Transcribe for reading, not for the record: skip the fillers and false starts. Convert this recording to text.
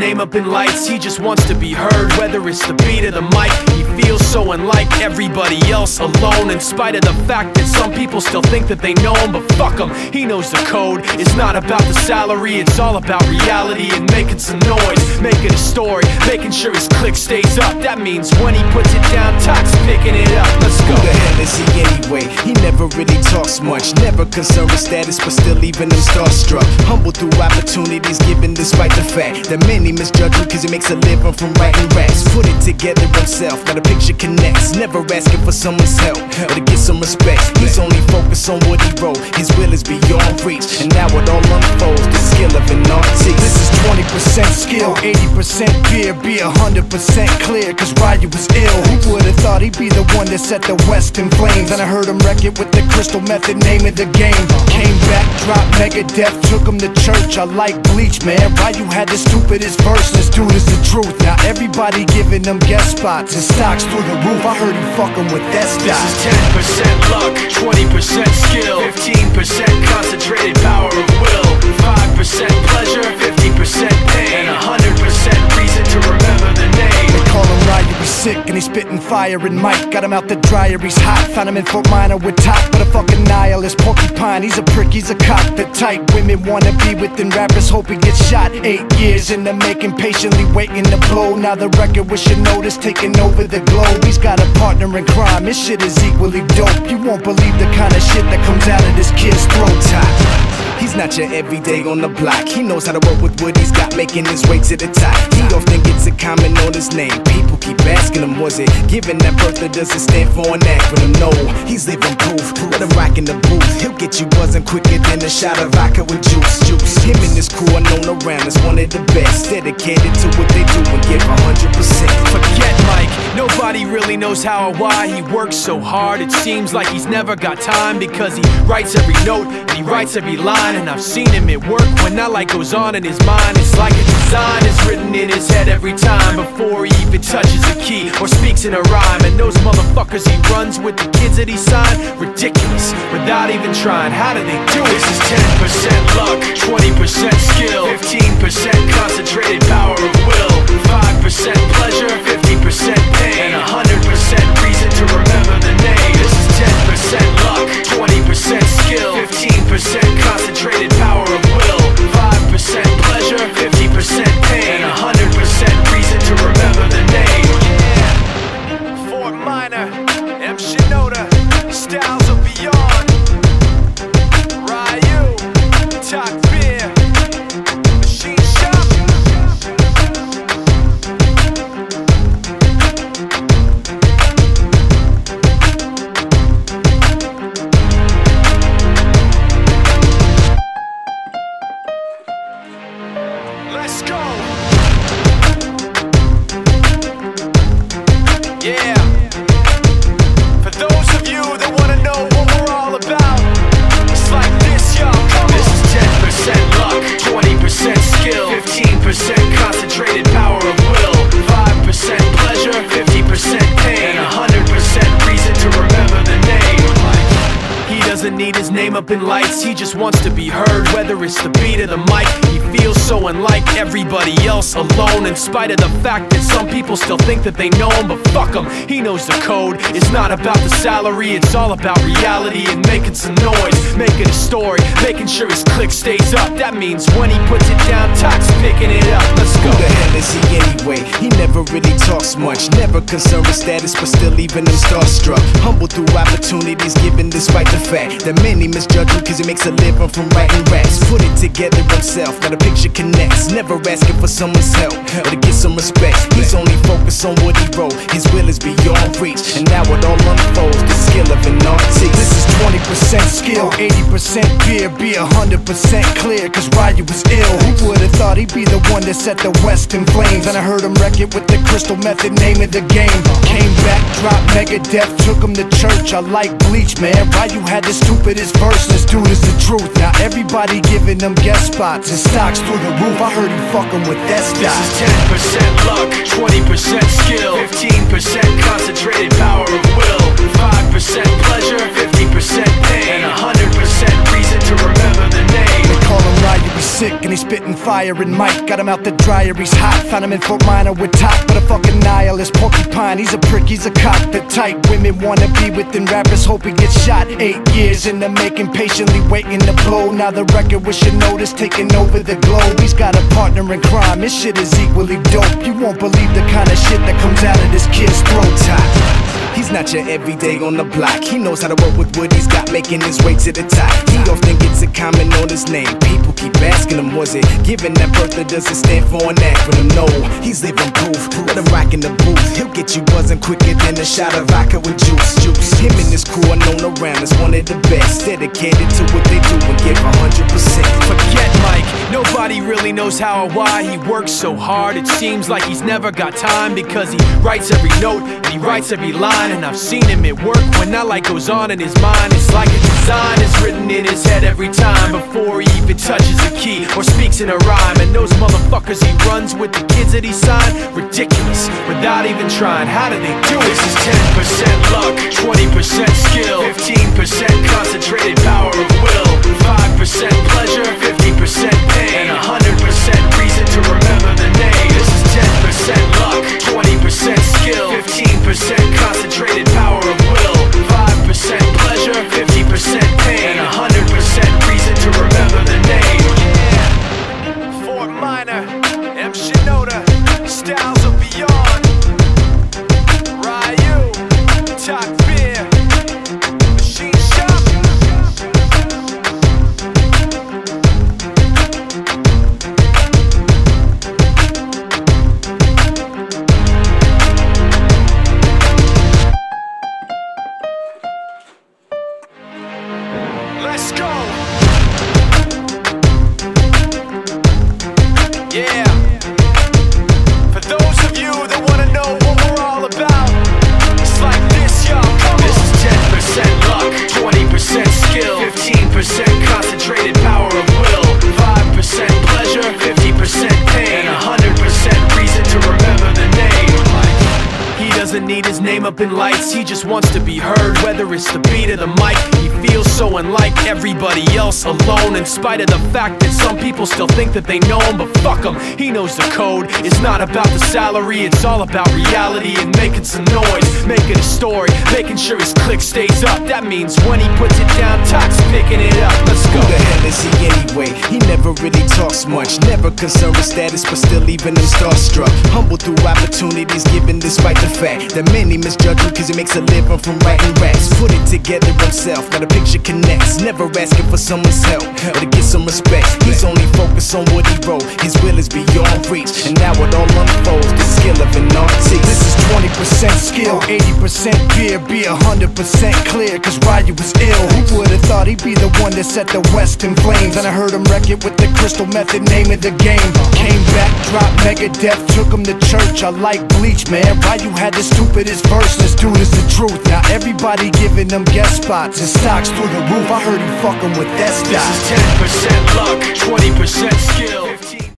name up in lights, he just wants to be heard. Whether it's the beat or the mic, he feels so unlike everybody else, alone. In spite of the fact that some people still think that they know him, but fuck him, he knows the code. It's not about the salary, it's all about reality and making some noise, making a story, making sure his click stays up. That means when he puts it down, Tox picking it up. Let's go. Who the hell is he anyway? He never really talks much, never concerned with status, but still leaving them starstruck. Humble through opportunities given despite the fact that many misjudge him cause he makes a living from writing raps. Put it together himself, now the picture connects. Never asking for someone's help or to get some respect. He's only focused on what he wrote. His will is beyond reach, and now it all unfolds, the skill of an artist. This is 20% skill, 80% fear, be 100% clear, cause Ryu was ill. Who would've thought he'd be the one that set the West in flames? And I heard him wreck it with the Crystal Method, name of the game. Came back, dropped Megadeth, took him to church. I like Bleach, man. Ryu had the stupidest verse, this dude is the truth. Now everybody giving them guest spots and stocks through the roof. I heard he fucking with that stock. This is 10% luck, 20% skill, 15% concentrated power of will, 5% pleasure, 50% pain, and 100% reason to remember the name. They call him Ryu, he's sick and he's spitting fire. And Mike got him out the dryer, he's hot. Found him in Fort Minor with top, but a fucking nihilist porcupine. He's a prick, he's a cock. The type women wanna be within rappers, hope he gets shot. 8 years in the making, patiently waiting to blow. Now the record with your notice taking over the globe. He's got a partner in crime, his shit is equally dope. You won't believe the kind of shit that comes out of this kid's throat. He's not your everyday on the block. He knows how to work with what he's got, making his way to the top. He often gets a comment on his name. People keep asking him, was it given that birth or does it stand for an acronym? No, he's living proof. Let him rock in the booth. He'll get you buzzing quicker than a shot of vodka with juice. Him and his crew are known around as one of the best, dedicated to what they do and give 100%. Forget Mike, nobody really knows how or why he works so hard. It seems like he's never got time, because he writes every note and he writes every line. And I've seen him at work when that light goes on in his mind. It's like a design is written in his head every time, before he even touches a key or speaks in a rhyme. And those motherfuckers he runs with, the kids that he signed, ridiculous, without even trying. How do they do it? This is 10% luck, 20% skill, 15% concentrated power of will, 5% pleasure, 50% pain, and 100% reason to remember the name. This is 10% luck, 20% skill, 15% concentrated power of will, 5% pleasure, 50% pain, and 100% reason to remember the name. Yeah. Fort Minor, M. Shinoda, Styles of Beyond, Ryu, Talk Beer, Machine Shop. Let's go. Yeah. For those of you that want to know what we're all about, it's like this, y'all. This is 10% luck, 20% skill, 15% concentrated power of will, 5% pleasure, 50% pain, and 100% reason to remember the name. He doesn't need his name up in lights, he just wants to be heard. Whether it's the beat or the mic, he feels so unlike everybody else, alone. In spite of the fact that some people still think that they know him, but fuck him, he knows the code. It's not about the salary, it's all about reality and making some noise, making a story, making sure his click stays up. That means when he puts it down, Tox picking it up. Let's go. Who the hell is he anyway? He never really talks much, never concerned with status, but still leaving them starstruck. Humble through opportunities given despite the fact that many misjudge him cause he makes a living from writing raps. Put it together himself, now the picture connects. Never asking for someone's help or to get some respect. He's only focused on what he wrote. His will is beyond reach, and now it all unfolds, the skill of an artist. This is 20% skill, 80% fear, be 100% clear, cause Ryu was ill. Who would've thought he'd be the one that set the West in flames? And I heard him wreck it with the Crystal Method, name of the game. Came back, dropped Megadeth, took him to church. I like Bleach, man. Ryu had the stupidest verse, this dude is the truth. Now everybody giving them guest spots and stocks through the roof. I heard he fucking with that stock. This is 10% luck, 20% skill, 15% concentrated power of will, 5% pleasure, 50% pain, and 100% reason to remember the name. They call him Ryu, he's sick and he's spitting fire and Mike got him out the dryer, he's hot. Found him in Fort Minor with top, but a fucking nihilist porcupine. He's a prick, he's a cock. The type women wanna be within rappers, hope he gets shot. 8 years in the making, patiently waiting to blow. Now the record with Shinoda's taking over the globe. He's got a partner in crime, his shit is equally dope. You won't believe the kind of shit that comes out of this kid's throat. He's not your everyday on the block. He knows how to work with what he's got, making his way to the top. He often gets a comment on his name. People keep asking him, was it given that birth or does it stand for an acronym? No, he's living proof. Let him rock in the booth. He'll get you buzzing quicker than a shot of vodka with juice. Him and his crew are known around as one of the best, dedicated to what they do and give 100%. Forget Mike, nobody really knows how or why he works so hard. It seems like he's never got time because he writes every note and he writes every line. And I've seen him at work when that light goes on in his mind. It's like a design is written in his head every time before he even touches a key or speaks in a rhyme. And those motherfuckers he runs with, the kids that he signed, ridiculous, without even trying. How do they do it? This is 10% luck, 20% skill, 15% concentrated power of will, 5% pleasure, 50% pain, and 100% reason to remember the name. This is 10% luck, 20% skill, 15% concentrated power of will, 5% pleasure, 50% pain, and 100% reason to remember the name. Yeah. Fort Minor, M. Shinoda, Styles of Beyond, Ryu, Talk Beer, Machine Shop. Let's go. Yeah. For those of you that want to know what we're all about, it's like this, y'all. This is 10% luck, 20% skill, 15% concentrated power of will, 5% pleasure, 50% pain, and 100% reason to remember the name. He doesn't need his name up in lights, he just wants to be heard. Whether it's the beat or the mic, he feels so unlike everybody else, alone. In spite of the fact that some people still think that they know him, but fuck him, he knows the code. It's not about the salary, it's all about reality and making some noise, making a story, making sure his click stays up. That means when he puts it down, Talk's picking it up. Let's go. Who the hell is he anyway? He never really talks much, never concerned with status, but still leaving him starstruck. Humble through opportunities given despite the fact that many misjudge him cause he makes a living from writing raps. Put it together himself, got a picture connects, never asking for someone's help or to get some respect. He's only focused on what he wrote, his will is beyond reach, and now it all unfolds, the skill of an artist. This is 20% skill, 80% beer, be 100% clear, cause Ryu was ill. Who would've thought he'd be the one that set the West in flames? And I heard him wreck it with the Crystal Method, name of the game. Came back, dropped Megadeth, took him to church. I like Bleach, man. Ryu had the stupidest verse, this dude is the truth. Now everybody giving them guest spots and stocks through the roof. I heard he fucking with that stock. This is 10% luck, 20%